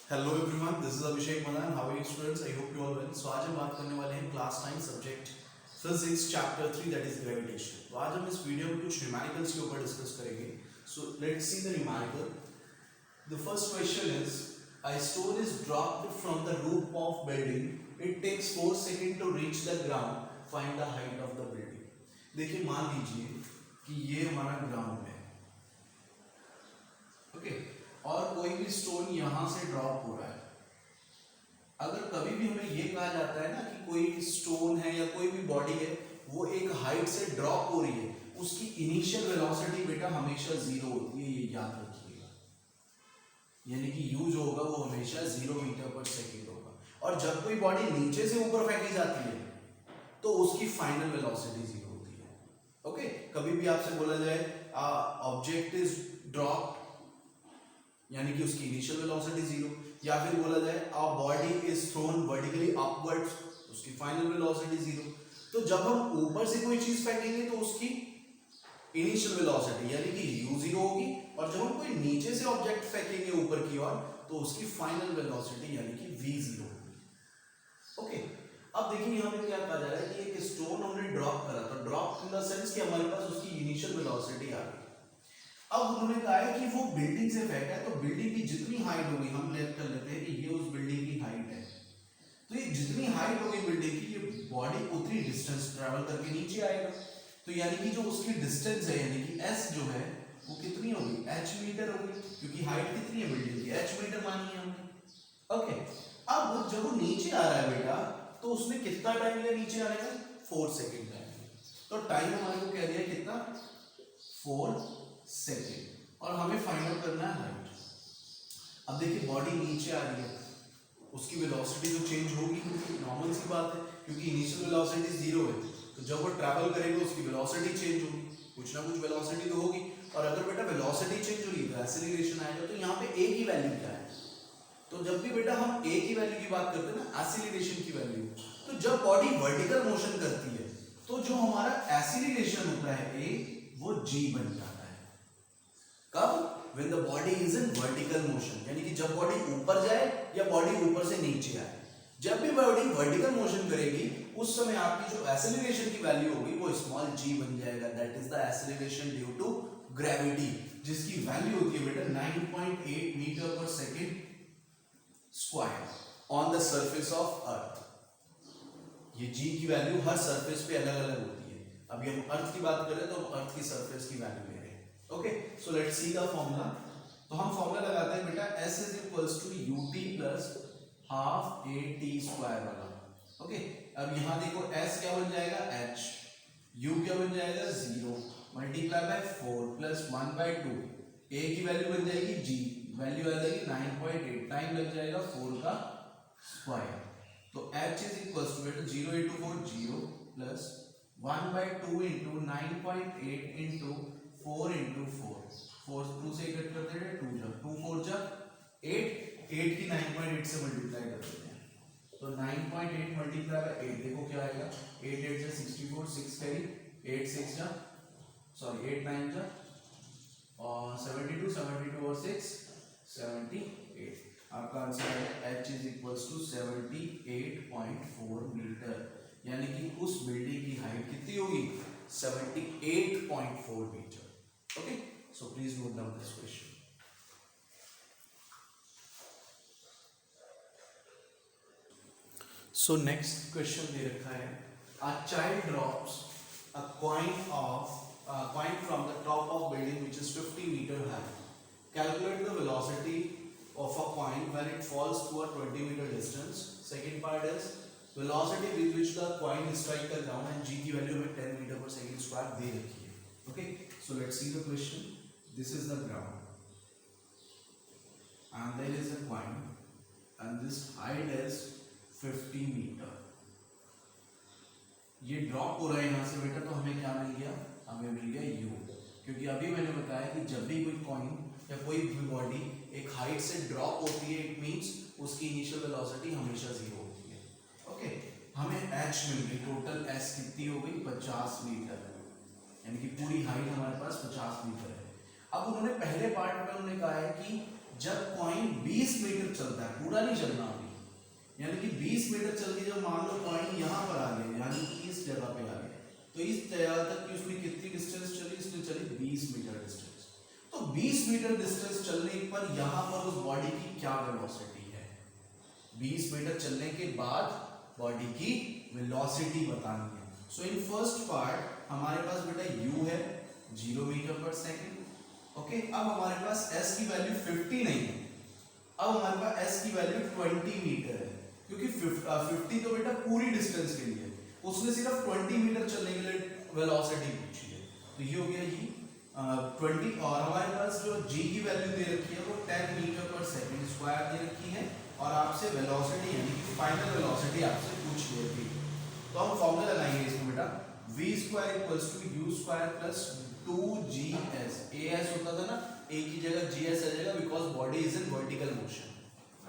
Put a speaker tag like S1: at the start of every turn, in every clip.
S1: Hello everyone, this is Abhishek Madan. How are you students? I hope you all well. So आज हम बात करने वाले हैं class 9 subject physics chapter 3 that is gravitation. तो आज हम इस वीडियो में कुछ न्यूमेरिकल्स के ऊपर डिस्कस करेंगे। So let's see the numerical. The first question is a stone is dropped from the roof of building. It takes 4 second to reach the ground. Find the height of the building. देखिए, मान लीजिए कि ये हमारा ground है, okay, और कोई भी स्टोन यहां से ड्रॉप हो रहा है। अगर कभी भी हमें ये कहा जाता है ना कि कोई स्टोन है या कोई भी बॉडी है, वो एक हाइट से ड्रॉप हो रही है, उसकी इनिशियल वेलोसिटी बेटा हमेशा जीरो होती है, ये याद रखिएगा। यानी कि यू जो होगा वो हमेशा 0 मीटर पर सेकेंड होगा। और जब कोई बॉडी नीचे से ऊपर फेंकी जाती है तो उसकी फाइनल वेलोसिटी जीरो होती है। ओके, कभी भी आपसे बोला जाए ऑब्जेक्ट इज ड्रॉप, यानी कि उसकी इनिशियल वेलोसिटी जीरो, या फिर बोला जाए a body is thrown vertically upwards, उसकी फाइनल वेलोसिटी जीरो। तो जब हम ऊपर से कोई चीज फेंकेंगे तो उसकी इनिशियल वेलोसिटी यानी कि u जीरो होगी, और जब हम कोई नीचे से ऑब्जेक्ट फेंकेंगे ऊपर की ओर तो उसकी फाइनल वेलोसिटी यानी कि v जीरो होगी। ओके, अब देखिए यहाँ पे क्या कहा जा रहा है कि एक स्टोन हमने ड्रॉप करा, तो ड्रॉप इन द सेंस कि हमारे पास उसकी इनिशियल वेलोसिटी आ गई। अब उन्होंने कहा है कि वो बिल्डिंग से फेंका है, तो बिल्डिंग की जितनी हाइट होगी, हम लेट कर लेते हैं कि ये उस बिल्डिंग की हाइट है, तो ये जितनी हाइट होगी बिल्डिंग की, ये बॉडी उतनी डिस्टेंस ट्रैवल करके नीचे आएगा। तो यानी कि जो उसकी डिस्टेंस है यानी कि s जो है वो कितनी होगी, h मीटर होगी, क्योंकि हाइट कितनी है बिल्डिंग की, h मीटर मानी है हमने। ओके, अब जब वो नीचे आ रहा है बेटा, तो उसने कितना टाइम लिया नीचे आने का, 4 सेकेंड टाइम लिया। तो टाइम हमारे को कह दिया कितना, 4 सेकेंड, और हमें फाइंड आउट करना है हाइट। अब देखिए बॉडी नीचे आ रही है, उसकी वेलोसिटी तो चेंज होगी, नॉर्मल सी बात है, क्योंकि इनिशियल वेलोसिटी जीरो है, तो जब वो ट्रैवल करेगा उसकी वेलोसिटी चेंज होगी, कुछ ना कुछ वेलोसिटी तो होगी। और अगर बेटा वेलोसिटी चेंज होगी तो एक्सेलरेशन आएगा। तो यहाँ पे a की वैल्यू क्या है, तो जब भी बेटा हम a की वैल्यू की बात करते हैं ना, एक्सेलरेशन की वैल्यू, तो जब बॉडी वर्टिकल मोशन करती है तो जो हमारा एक्सेलरेशन होता है a, वो g बन जाता है। कब? When the body is in vertical motion, यानी कि जब बॉडी ऊपर जाए या बॉडी ऊपर से नीचे आए। जब भी बॉडी वर्टिकल मोशन करेगी उस समय आपकी जो एक्सेलरेशन की वैल्यू होगी वो स्मॉल g बन जाएगा। That is the acceleration due to gravity, जिसकी वैल्यू होती है बेटा 9.8 metre per second square on the surface of earth. ये g की वैल्यू हर सरफेस पे अलग अलग होती है। अभी हम अर्थ की बात कर रहे हैं तो अर्थ की सरफेस की वैल्यू ले रहे हैं। Okay, so let's see the formula. तो हम फॉर्मूला लगाते हैं बेटा, s is equals to ut plus half a t square वाला। ओके, अब यहां देखो s क्या बन जाएगा, h, u क्या बन जाएगा 0 multiply by 4 plus 1 by 2, a की वैल्यू बन जाएगी g, वैल्यू आ जाएगी 9.8, टाइम लग जाएगा 4 का स्क्वायर। तो h इज इक्वल्स टू बेटा 0 into 4 0 plus 1 by 2 into 9.8 into 4 into 4, 4 2 से कट करते हैं, 2 जा 2 4 जा 8, 8 की 9.8 से मल्टीप्लाई कर देते हैं, तो 9.8 मल्टीप्लाई बाय 8 देखो क्या आएगा, 8 8 से 64, 6 कैरी, 8 6 जा सॉरी 8 9 जा और 72, 72 और 6 78। आपका आंसर है h is equals to 78.4 metre, यानी कि उस बिल्डिंग की हाइट कितनी होगी, 78.4 metre. Okay, so please note down this question. So next question दे रखा है, a child drops a coin from the top of building which is 50 meter high. Calculate the velocity of a coin when it falls to a 20 meter distance. Second part is velocity with which the coin strike the ground, and g की value में 10 metre per second square दे रखी है। Okay, so let's see the question. This is the ground and there is a coin and this height is 50 meter. ये drop हो रहा है यहाँ से बेटा, तो हमें क्या मिल गया, हमें मिल गया u, क्योंकि अभी मैंने बताया कि जब भी कोई कॉइन या कोई भी बॉडी एक हाइट से ड्रॉप होती है, इट मींस उसकी इनिशियल वेलोसिटी हमेशा जीरो होती है। ओके, हमें h मिल गई, टोटल s कितनी हो गई, 50 मीटर, यानी कि पूरी हाइट हमारे पास 50 मीटर है। अब उन्होंने पहले पार्ट में उन्होंने कहा है कि जब कॉइन 20 मीटर चलता है, पूरा नहीं चलना अभी, यानी कि 20 मीटर चल के जब मान लो कॉइन यहाँ पर आ गया, यानी कि इस जगह पे आ गया, तो इस जगह तक की उसने कितनी डिस्टेंस चली, इसने चली 20 मीटर डिस्टेंस। तो 20 मीटर डिस्टेंस चलने पर यहाँ पर उस बॉडी की क्या वेलोसिटी है, 20 मीटर चलने के बाद बॉडी की वेलोसिटी बतानी है। सो इन फर्स्ट पार्ट हमारे पास बेटा u है 0 मीटर पर सेकेंड। ओके, अब हमारे पास s की वैल्यू 50 नहीं है, अब हमारे पास s की वैल्यू 20 मीटर है, क्योंकि 50 तो बेटा पूरी डिस्टेंस के लिए, उसने सिर्फ 20 मीटर चलने के लिए वेलोसिटी पूछी है। तो ये हो गया ये 20, और हमारे पास जो g की वैल्यू दे रखी है वो 10 मीटर पर सेकेंड स्क्वायर दे रखी है, और आपसे वेलोसिटी यानी कि फाइनल वेलोसिटी आपसे पूछ ली थी। तो हम फॉर्मूला लगाएंगे इसमें बेटा, v square equals to u square plus 2gs, as होता था ना, a की जगह gs आ जाएगा because body is in vertical motion.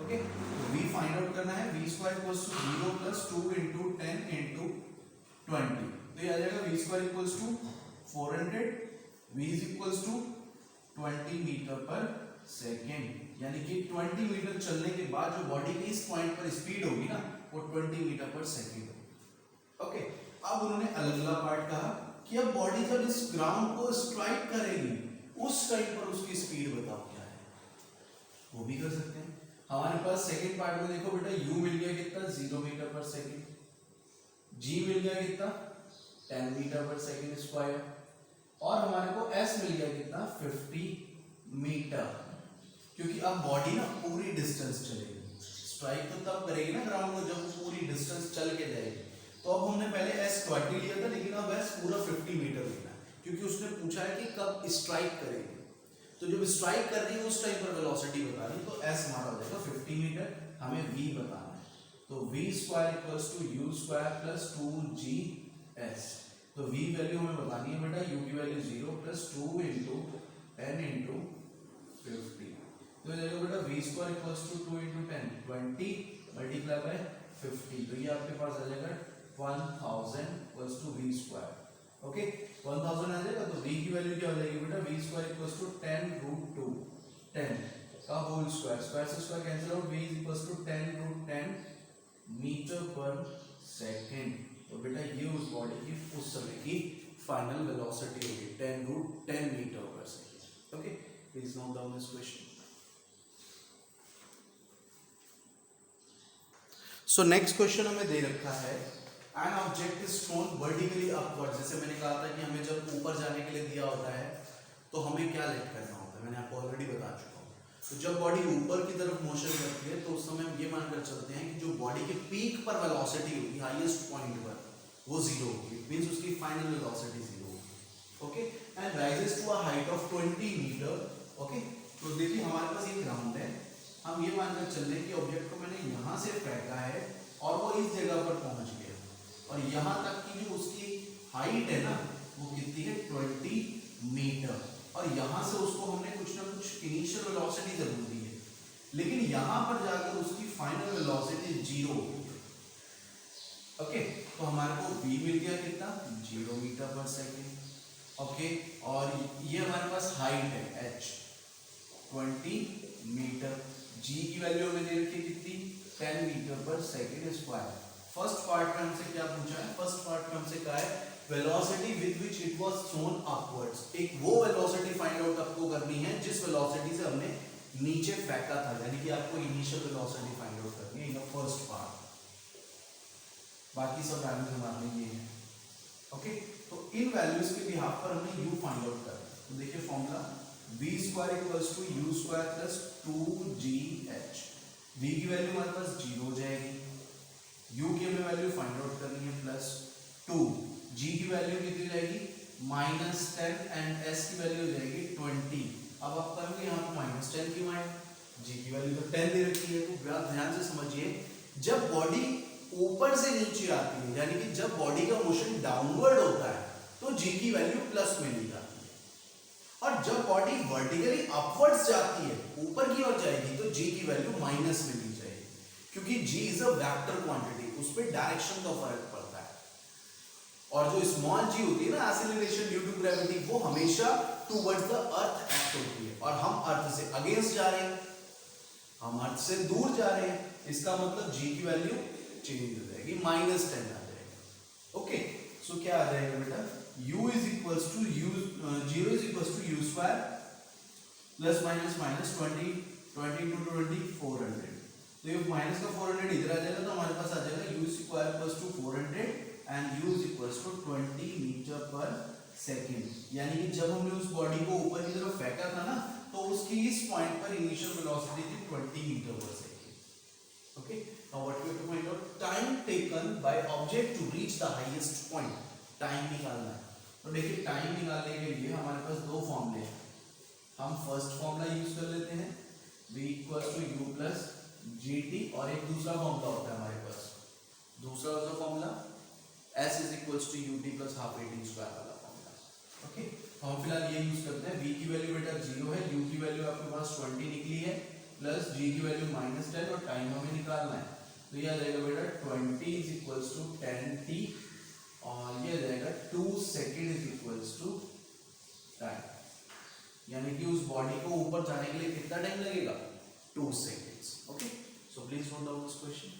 S1: Okay, तो v फाइंड आउट करना है, v square equals to 0 plus 2 into 10 into 20, तो ये आ जाएगा v square equals to 400, v is equals to 20 metre per second, यानी कि 20 मीटर चलने के बाद जो बॉडी की इस पॉइंट पर स्पीड होगी ना वो 20 मीटर पर सेकेंड होगी। ओके, अब उन्होंने अलग अलग पार्ट कहा कि अब बॉडी जब इस ग्राउंड को स्ट्राइक करेगी उस टाइम पर उसकी स्पीड बताओ क्या है, वो भी कर सकते हैं। हमारे पास सेकंड पार्ट में देखो बेटा, u मिल गया कितना 0 मीटर पर सेकेंड, g मिल गया कितना 10 मीटर पर सेकेंड स्क्वायर, और हमारे को s मिल गया कितना 50 मीटर, क्योंकि अब बॉडी ना पूरी डिस्टेंस चलेगी, स्ट्राइक तो तब करेगी ना ग्राउंड को जब पूरी डिस्टेंस चल के जाएगी। तो अब हमने पहले s 20 लिया था, लेकिन अब s पूरा 50 मीटर लेना है, क्योंकि उसने पूछा है कि कब स्ट्राइक करेगी, तो जब स्ट्राइक कर रही है उस टाइम पर वेलोसिटी बतानी, तो s हमारा हो जाएगा 50 मीटर, हमें v बताना है, तो v square equals to u square plus 2gs, तो v वैल्यू हमें बतानी है बेटा, u की वैल्यू 0 प्लस 2 into 10 into 50, तो ये देखो बेटा v square equals to 2 into 10 20 multiply by 50, तो ये आपके पास आ जाएगा 1000 equals to v square. Okay, 1000 आ जाएगा, तो v की वैल्यू क्या हो जाएगी बेटा, v square equals to 10 root 2 10 का होल स्क्वायर, स्क्वायर से square cancel out, v equals to 10 root 10 metre per second. तो बेटा ये उस बॉडी की उस समय की फाइनल वेलोसिटी होगी 10 root 10 metre per second. Okay, please note down this question. So next question हमें दे रखा है, an object is thrown vertically upward, जैसे मैंने कहा था कि हमें जब ऊपर जाने के लिए दिया होता है तो हमें क्या लेट करना होता है, मैंने आपको ऑलरेडी बता चुका हूँ। तो जब बॉडी ऊपर की तरफ मोशन करती है तो उस समय हम ये मानकर चलते हैं कि जो बॉडी के पीक पर वेलोसिटी होगी, हाईएस्ट पॉइंट पर, वो 0 होगी, मींस उसकी फाइनल वेलोसिटी 0 होगी। Okay, and rises to a height of 20 metre. Okay, तो देखिए हमारे पास ये ग्राउंड है, हम ये मानकर चल रहे हैं कि ऑब्जेक्ट को मैंने यहाँ से फेंका है और वो इस जगह पर पहुंच गया, और यहाँ तक की जो उसकी हाइट है ना वो कितनी है 20 मीटर, और यहाँ से उसको हमने कुछ ना कुछ इनिशियल वेलोसिटी जरूर दी है, लेकिन यहाँ पर जाकर उसकी फाइनल वेलोसिटी 0 होगी। ओके, तो हमारे को v मिल गया कितना 0 मीटर पर सेकेंड। ओके, और ये हमारे पास हाइट है h 20 मीटर, g की वैल्यू हमें दे रखी है कितनी 10 metre per second square. First part में हमसे क्या पूछा है, फर्स्ट पार्ट में हमसे कहा है velocity with which it was thrown upwards, एक वो वेलोसिटी फाइंड आउट आपको करनी है जिस वेलोसिटी से हमने नीचे फेंका था, यानी कि आपको इनिशियल वेलोसिटी फाइंड आउट करनी है इन द फर्स्ट पार्ट, बाकी सब वैल्यूज हमारे ये हैं। ओके, तो इन वैल्यूज के बिहाफ पर हमें u फाइंड आउट करना है, तो देखिए formula v square equals to u square plus 2gh, v की वैल्यू हमारे पास 0 हो जाएगी, u की हमें वैल्यू फाइंड आउट करनी है प्लस 2, g की वैल्यू कितनी जाएगी -10 एंड s की वैल्यू हो जाएगी 20। अब आप करोगे यहाँ पर -10 क्यों आए, g की वैल्यू तो 10 दे रखी है, तो ध्यान से समझिए, जब बॉडी ऊपर से नीचे आती है, यानी कि जब बॉडी का मोशन डाउनवर्ड होता है तो g की वैल्यू प्लस में ली जाती है, और जब बॉडी वर्टिकली अपवर्ड्स जाती है, ऊपर की ओर जाएगी, तो g की वैल्यू माइनस में ली जाएगी, क्योंकि g is a vector quantity, उस पे डायरेक्शन का फर्क पड़ता है, और जो स्मॉल g होती है ना एक्सीलरेशन ड्यू टू ग्रेविटी, वो हमेशा टुवर्ड्स द अर्थ एक्ट होती है, और हम अर्थ से अगेंस्ट जा रहे हैं, हम अर्थ से दूर जा रहे हैं, इसका मतलब g की वैल्यू चेंज हो जाएगी, -10 आ जाएगा। ओके, सो क्या आ जाएगा बेटा, u is equals to u 0 is equals to u square plus minus minus 20 two 20 400। तो ये माइनस का 400 इधर आ जाएगा, तो हमारे पास आ जाएगा u square plus to 400 and u is equals to 20 metre per second. यानी कि जब हमने उस बॉडी को ऊपर की तरफ फेंका था ना, तो उसकी इस पॉइंट पर इनिशियल वेलोसिटी थी 20 metre per second. Okay, now what we have to find out, time taken by object to reach the highest point. Time निकालना है, तो देखिए टाइम निकालने के लिए हमारे पास दो फॉर्मूले हैं। हम फर्स्ट फॉर्मूला यूज कर लेते हैं, v equals to u plus gt, और एक दूसरा फॉर्मूला होता है हमारे पास, दूसरा formula s is equals to ut plus half at square वाला फॉर्मूला। ओके, तो हम फिलहाल ये यूज करते हैं। v की वैल्यू बेटा 0 है, u की वैल्यू आपके पास 20 निकली है, प्लस g की वैल्यू -10, और टाइम हमें निकालना है। तो ये आ जाएगा बेटा 20 इज इक्वल्स टू 10t, और ये आ जाएगा 2 second is equals to time. यानी कि उस बॉडी को ऊपर जाने के लिए कितना टाइम लगेगा, 2 seconds. Okay, so please note down this question.